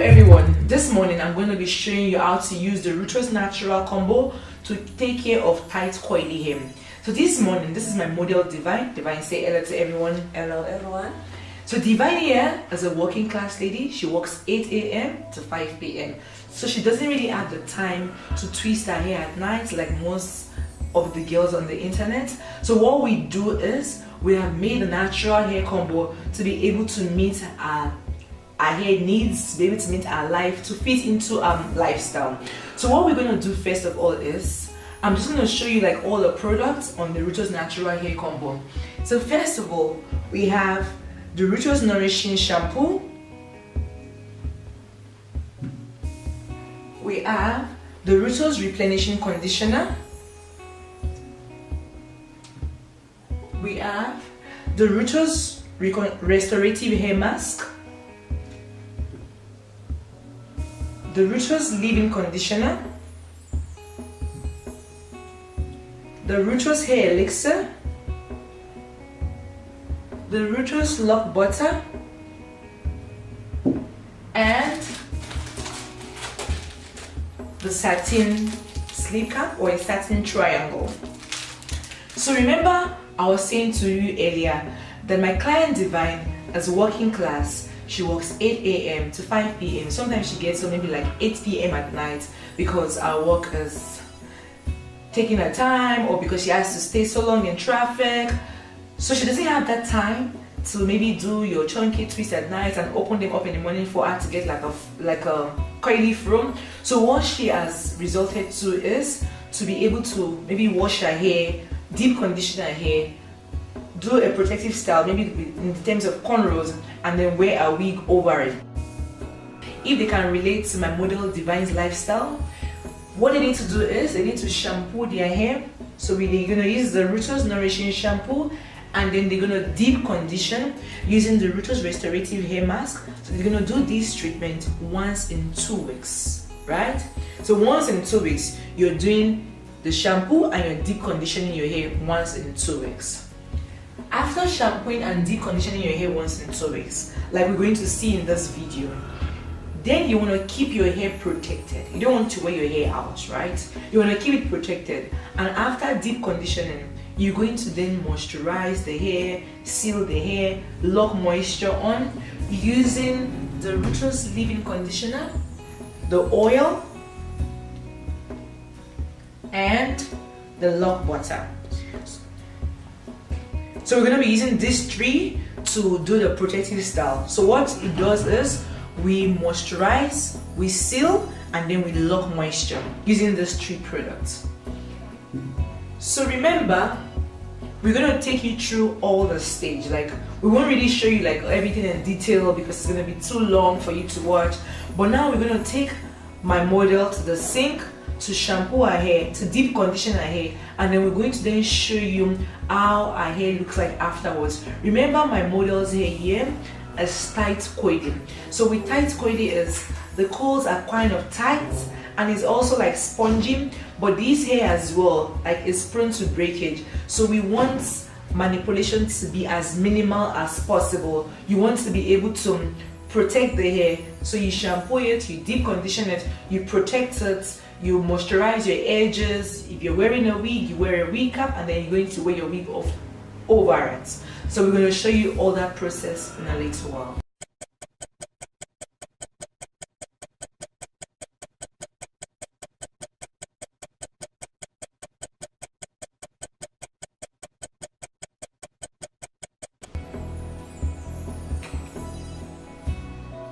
everyone, this morning I'm going to be showing you how to use the Ruutos natural combo to take care of tight coily hair. So this morning, this is my model Divine. Divine, say hello to everyone. Hello everyone. So Divine here is a working class lady. She works 8 a.m. to 5 p.m. So she doesn't really have the time to twist her hair at night like most of the girls on the internet. So what we do is we have made a natural hair combo to be able to meet our hair needs, to be able to meet our life, to fit into lifestyle. So what we're going to do first of all is I'm just going to show you like all the products on the Ruutos natural hair combo. So first of all, we have the Ruutos nourishing shampoo. We have the Ruutos replenishing conditioner. We have the Ruutos restorative hair mask, the Ruutos leave-in conditioner, the Ruutos hair elixir, the Ruutos lock butter, and the satin sleeve cap or a satin triangle. So remember, I was saying to you earlier that my client Divine is working class. She works 8 a.m. to 5 p.m. Sometimes she gets home maybe like 8 p.m. at night because our work is taking her time or because she has to stay so long in traffic. So she doesn't have that time to maybe do your chunky twist at night and open them up in the morning for her to get like a coily fro. So what she has resulted to is to be able to maybe wash her hair, deep condition her hair, do a protective style, maybe in terms of cornrows, and then wear a wig over it. If they can relate to my model Divine's lifestyle, what they need to do is they need to shampoo their hair. So they're going to use the Ruutos nourishing shampoo, and then they're going to deep condition using the Ruutos restorative hair mask. So they're going to do this treatment once in 2 weeks, right? So once in 2 weeks, you're doing the shampoo and you're deep conditioning your hair once in 2 weeks. After shampooing and deep conditioning your hair once in 2 weeks, like we're going to see in this video, then you want to keep your hair protected. You don't want to wear your hair out, right? You want to keep it protected. And after deep conditioning, you're going to then moisturize the hair, seal the hair, lock moisture on using the Ruutos leave-in conditioner, the oil, and the lock butter. So we're going to be using these three to do the protective style. So what it does is we moisturize, we seal, and then we lock moisture using these three products. So remember, we're going to take you through all the stage. Like we won't really show you like everything in detail because it's going to be too long for you to watch. But now we're going to take my model to the sink to shampoo her hair, to deep condition her hair, and then we're going to then show you how her hair looks like afterwards. Remember, my model's hair here is tight coily. So with tight coily is the curls are kind of tight and it's also like spongy, but this hair as well like is prone to breakage. So we want manipulation to be as minimal as possible. You want to be able to protect the hair. So you shampoo it, you deep condition it, you protect it, you moisturize your edges. If you're wearing a wig, you wear a wig cap, and then you're going to wear your wig off over it. So we're going to show you all that process in a little while.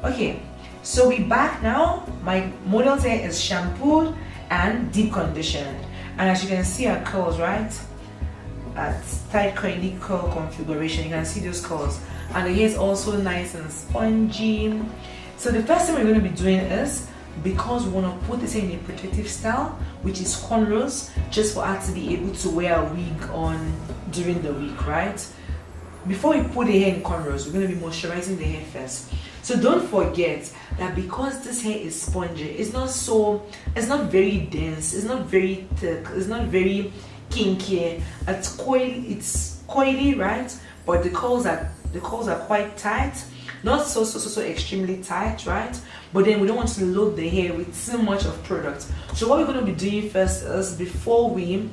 Okay, so we're back now. My model's hair is shampooed and deep conditioned, and as you can see her curls, right, at tight coily curl configuration, you can see those curls, and the hair is also nice and spongy. So the first thing we're going to be doing is, because we want to put this hair in a protective style, which is cornrows, just for her to be able to wear a wig on during the week, right? Before we put the hair in cornrows, we're going to be moisturizing the hair first. So don't forget that because this hair is spongy, it's not very dense, it's not very thick, it's not very kinky. It's coily, right? But the curls are quite tight, not so extremely tight, right? But then we don't want to load the hair with too much of product. So what we're going to be doing first is, before we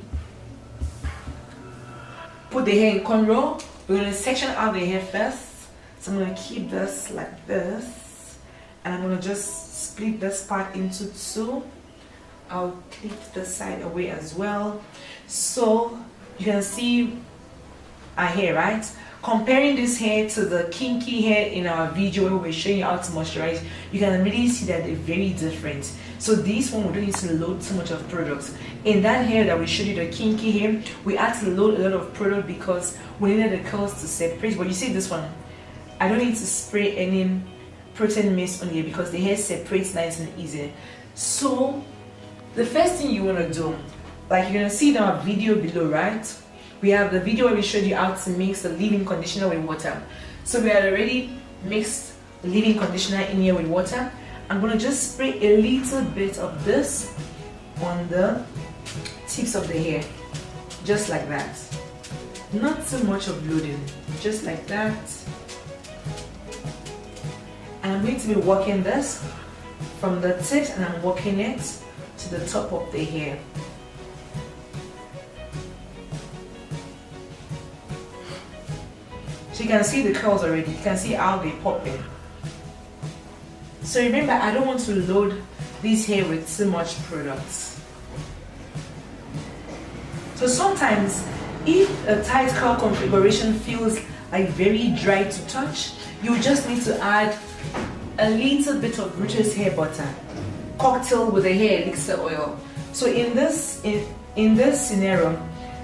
put the hair in cornrow, we're going to section out the hair first. So I'm going to keep this like this, and I'm going to just split this part into two. I'll clip this side away as well. So you can see our hair, right? Comparing this hair to the kinky hair in our video where we're showing you how to moisturize, you can really see that they're very different. So this one, we don't need to load too much of products. In that hair that we showed you, the kinky hair, we had to load a lot of product because we needed the curls to separate. But you see this one, I don't need to spray any protein mist on here because the hair separates nice and easy. So the first thing you want to do, like you're going to see in our video below, right? We have the video where we showed you how to mix the leave-in conditioner with water. So we had already mixed the leave-in conditioner in here with water. I'm going to just spray a little bit of this on the tips of the hair, just like that. Not too much of loading, just like that. And I'm going to be working this from the tips, and I'm working it to the top of the hair. So you can see the curls already, you can see how they pop in. So remember, I don't want to load this hair with too much products. So sometimes, if a tight curl configuration feels like very dry to touch, you just need to add a little bit of Ruutos hair butter, cocktail with the hair elixir oil. So in this scenario,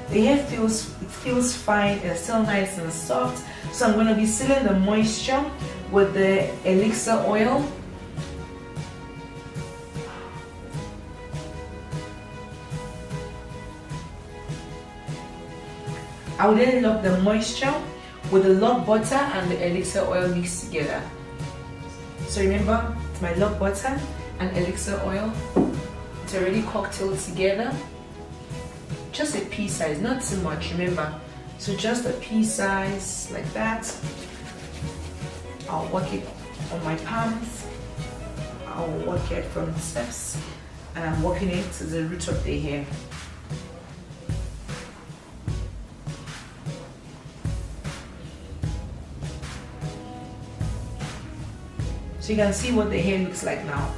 the hair feels fine and still nice and soft. So I'm going to be sealing the moisture with the elixir oil. I will then lock the moisture with the lock butter and the elixir oil mixed together. So remember, it's my lock butter and elixir oil. It's already cocktailed together. Just a pea size, not too much, remember. So just a pea size like that. I'll work it on my palms. I'll work it from the steps, and I'm working it to the root of the hair. So you can see what the hair looks like now.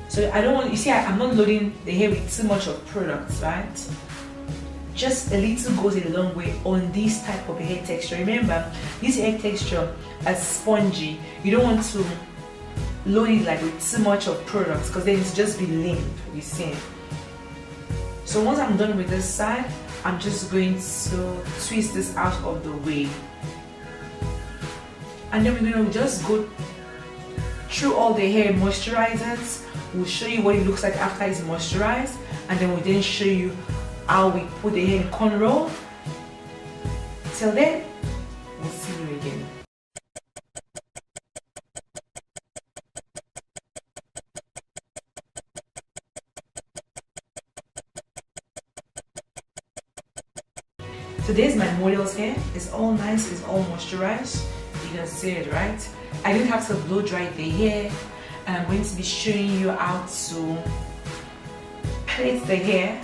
So I don't want, you see, I'm not loading the hair with too much of products, right? Just a little goes a long way on this type of hair texture. Remember, this hair texture is spongy. You don't want to load it like with too much of products because then it's just be limp, you see. So once I'm done with this side, I'm just going to twist this out of the way. And then we're going to just go through all the hair moisturizers. We'll show you what it looks like after it's moisturized, and then we'll then show you how we put the hair in cornrow. Till then, we'll see you again. So there's my model's hair. It's all nice, it's all moisturized. You can see it, right? I didn't have to blow dry the hair, and I'm going to be showing you how to plait the hair,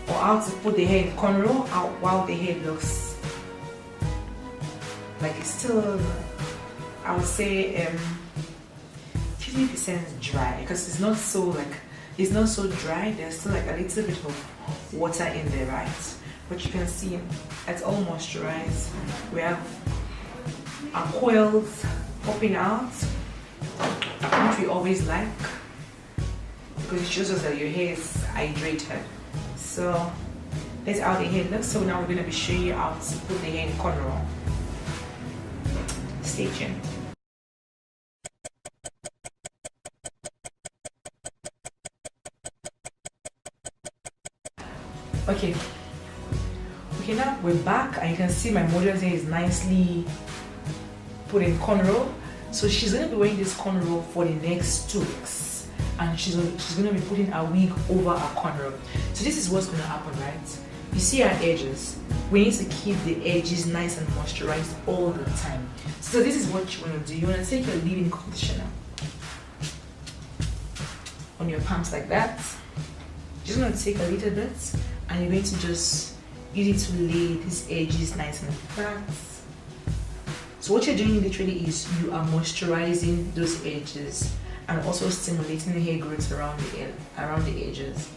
or how to put the hair in cornrow while the hair looks like it's still, I would say 50% dry, because it's not so dry. There's still like a little bit of water in there, right? But you can see it's all moisturized. We have our coils popping out, which we always like because it shows us that your hair is hydrated. So that's how the hair looks. So now we're going to be showing you how to put the hair in cornrow. Stay tuned. Okay, now we're back, and you can see my model's hair is nicely put in cornrow. So she's going to be wearing this cornrow for the next 2 weeks, and she's going to be putting a wig over her cornrow. So this is what's going to happen, right? You see our edges. We need to keep the edges nice and moisturized all the time. So this is what you want to do. You want to take your leave-in conditioner on your palms like that. Just going to take a little bit and you're going to just use it to lay these edges nice and flat. So what you're doing literally is you are moisturizing those edges and also stimulating the hair growth around the edges.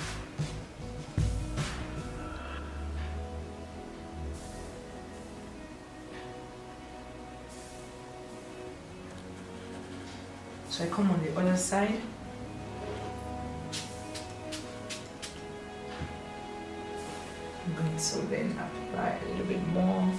So I come on the other side. I'm going to then apply a little bit more.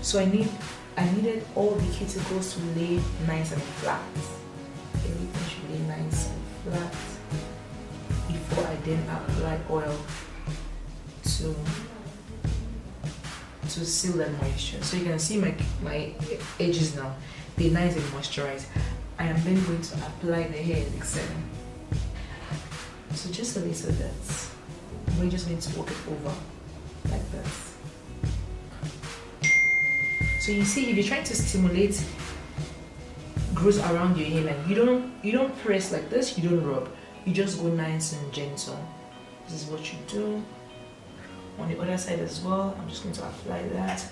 So I needed all the cuticles to lay nice and flat. Everything should lay nice and flat before I then apply oil to seal that moisture. So you can see my edges now, they're nice and moisturized. I am then going to apply the hair elixir. So just a little bit. We're just going to work it over like this. So you see, if you're trying to stimulate growth around your hairline, you don't press like this, you don't rub. You just go nice and gentle. This is what you do. On the other side as well, I'm just going to apply that.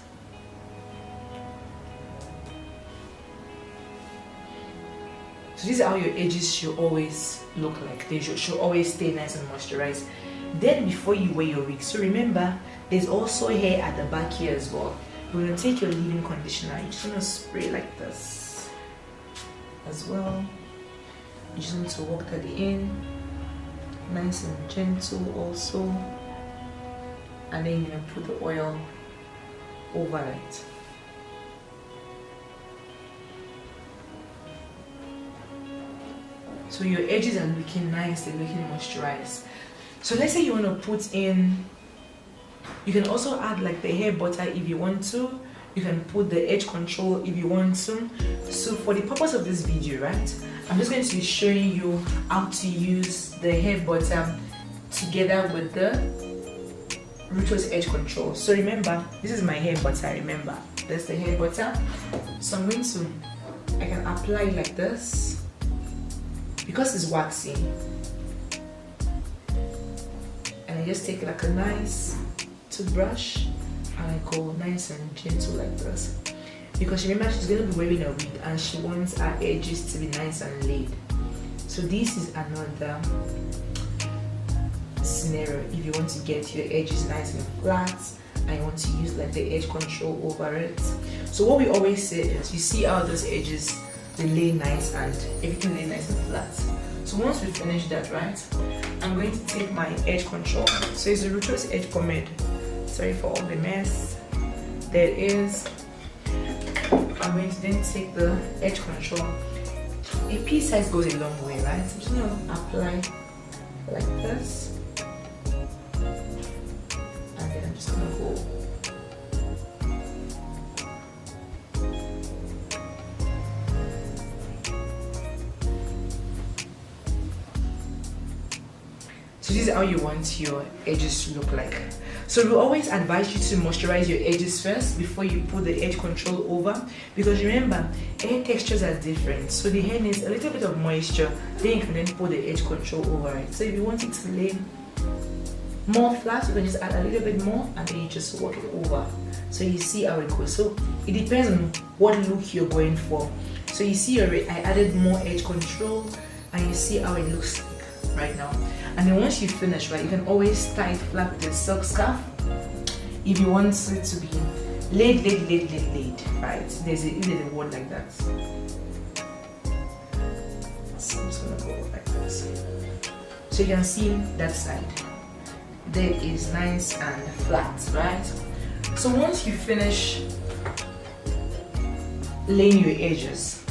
So this is how your edges should always look like. They should always stay nice and moisturized. Then before you wear your wig, so remember, there's also hair at the back here as well. You're going to take your leave-in conditioner, you're just going to spray like this as well. You just need to work that in, nice and gentle also. And then you're going to put the oil over it. So your edges are looking nice, they're looking moisturized. So let's say you want to put in, you can also add like the hair butter if you want to. You can put the edge control if you want to. So for the purpose of this video, right, I'm just going to be showing you how to use the hair butter together with the Ruutos edge control. So remember, this is my hair butter, remember, that's the hair butter. So I'm going to, I can apply like this, because it's waxy. And I just take like a nice toothbrush and I go nice and gentle like this, because remember she's going to be wearing a wig and she wants her edges to be nice and laid. So this is another scenario if you want to get your edges nice and flat and you want to use like the edge control over it. So what we always say is, you see how those edges, they lay nice and everything lay nice and flat. So once we finish that, right, I'm going to take my edge control. So it's a Ruutos edge pomade. Sorry for all the mess. There it is. I'm going to then take the edge control. A pea size goes a long way, right? So I'm just going to apply like this. And then I'm just going to go. So this is how you want your edges to look like. So we always advise you to moisturize your edges first before you put the edge control over, because remember, hair textures are different. So the hair needs a little bit of moisture, then you can then put the edge control over it. So if you want it to lay more flat, you can just add a little bit more and then you just work it over. So you see how it goes. So it depends on what look you're going for. So you see already, I added more edge control and you see how it looks like right now. And then once you finish, right, you can always tie it flat with a silk scarf if you want it to be laid, right? There's a word like that. So I'm just gonna go like this. So you can see that side there is nice and flat, right? So once you finish laying your edges,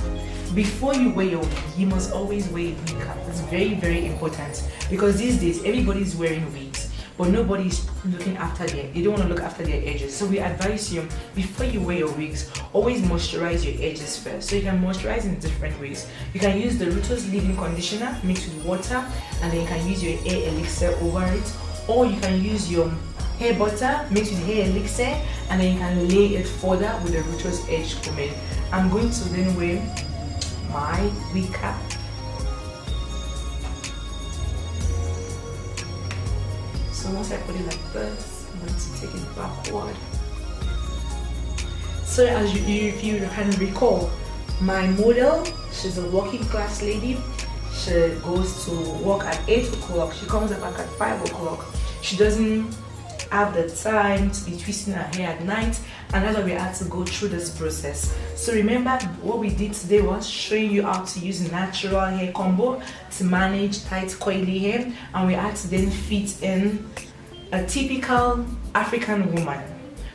before you wear your wig, you must always wear a wig cap. It's very, very important, because these days everybody's wearing wigs, but nobody's looking after they don't want to look after their edges. So we advise you, before you wear your wigs, always moisturize your edges first. So you can moisturize in different ways. You can use the Ruutos leave-in conditioner mixed with water, and then you can use your hair elixir over it, or you can use your hair butter mixed with hair elixir, and then you can lay it further with the Ruutos edge pomade. I'm going to then wear my wig cap. So once I put it like this, I'm going to take it backward. So as if you can recall, my model, she's a working class lady. She goes to work at 8 o'clock. She comes back at 5 o'clock. She doesn't have the time to be twisting her hair at night, and that's why we had to go through this process. So remember, what we did today was showing you how to use natural hair combo to manage tight coily hair, and we had to then fit in a typical African woman,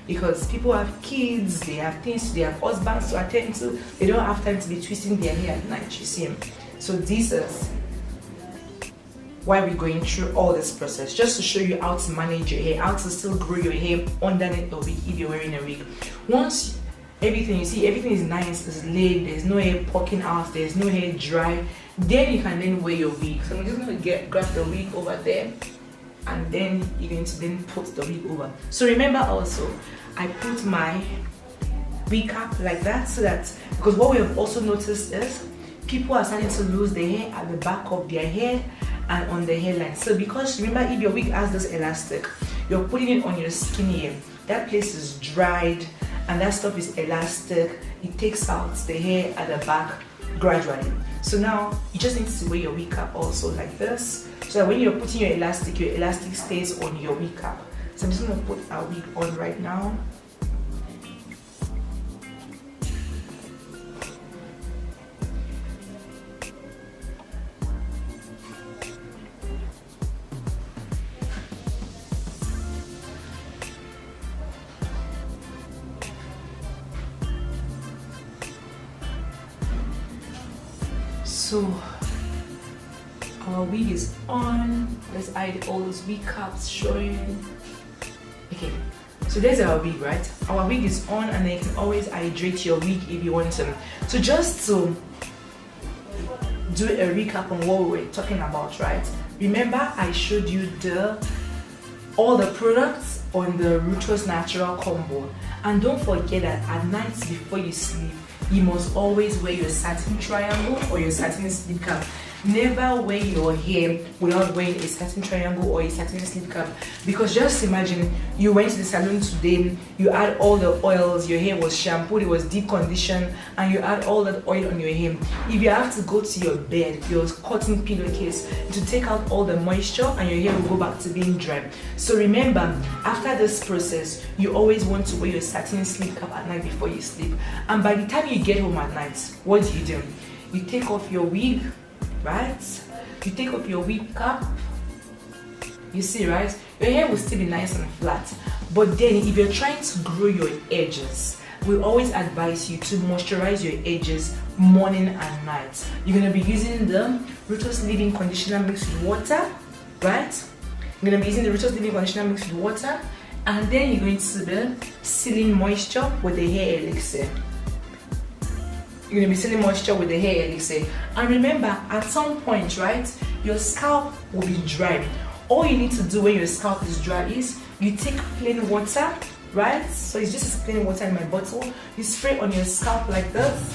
because people have kids, they have things, they have husbands to attend to, they don't have time to be twisting their hair at night, you see. So this is why we're going through all this process, just to show you how to manage your hair, how to still grow your hair underneath a wig if you're wearing a wig. Once everything, you see, everything is nice, is laid, there's no hair poking out, there's no hair dry, then you can then wear your wig. So I'm just going to grab the wig over there, and then you're going to then put the wig over. So remember also, I put my wig cap like that, so that, because what we have also noticed is people are starting to lose their hair at the back of their head and on the hairline. So because remember, if your wig has this elastic, you're putting it on your skinny hair, that place is dried and that stuff is elastic, it takes out the hair at the back gradually. So now you just need to wear your wig cap also like this, so that when you're putting your elastic stays on your wig cap. So I'm just going to put our wig on right now. So our wig is on. Let's hide all those wig caps showing. Okay, so there's our wig, right? Our wig is on, and then you can always hydrate your wig if you want to. So just to do a recap on what we were talking about, right? Remember, I showed you all the products on the Ruutos natural combo, and don't forget that at night before you sleep, you must always wear your satin triangle or your satin slip cap. Never wear your hair without wearing a satin triangle or a satin slip cap, because just imagine you went to the salon today, you had all the oils, your hair was shampooed, it was deep conditioned, and you had all that oil on your hair. If you have to go to your bed, your cotton pillowcase, to take out all the moisture, and your hair will go back to being dry. So remember, after this process, you always want to wear your satin slip cap at night before you sleep. And by the time you get home at night, what do? You take off your wig, right? You take off your wig cap. You see, right? Your hair will still be nice and flat. But then if you're trying to grow your edges, we always advise you to moisturize your edges morning and night. You're going to be using the Ruutos leave-in conditioner mixed with water, right? You're going to be using the Ruutos leave-in conditioner mixed with water, and then you're going to be sealing moisture with the hair elixir. You're going to be sealing moisture with the hair elixir. And remember, at some point, right, your scalp will be dry. All you need to do when your scalp is dry is you take plain water, right? So it's just plain water in my bottle. You spray on your scalp like this.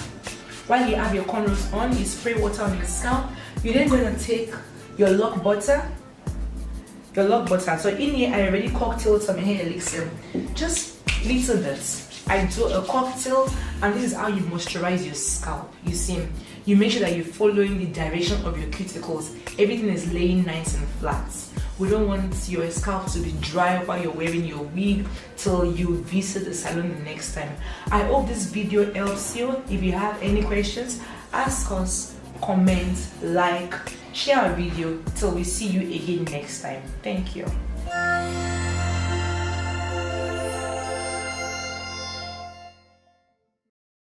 While you have your cornrows on, you spray water on your scalp. You're then going to take your lock butter. So in here, I already cocktailed some hair elixir. Just little bit. I do a cocktail, and this is how you moisturize your scalp. You see, you make sure that you're following the direction of your cuticles. Everything is laying nice and flat. We don't want your scalp to be dry while you're wearing your wig till you visit the salon the next time. I hope this video helps you. If you have any questions, ask us, comment, like, share our video till we see you again next time. Thank you.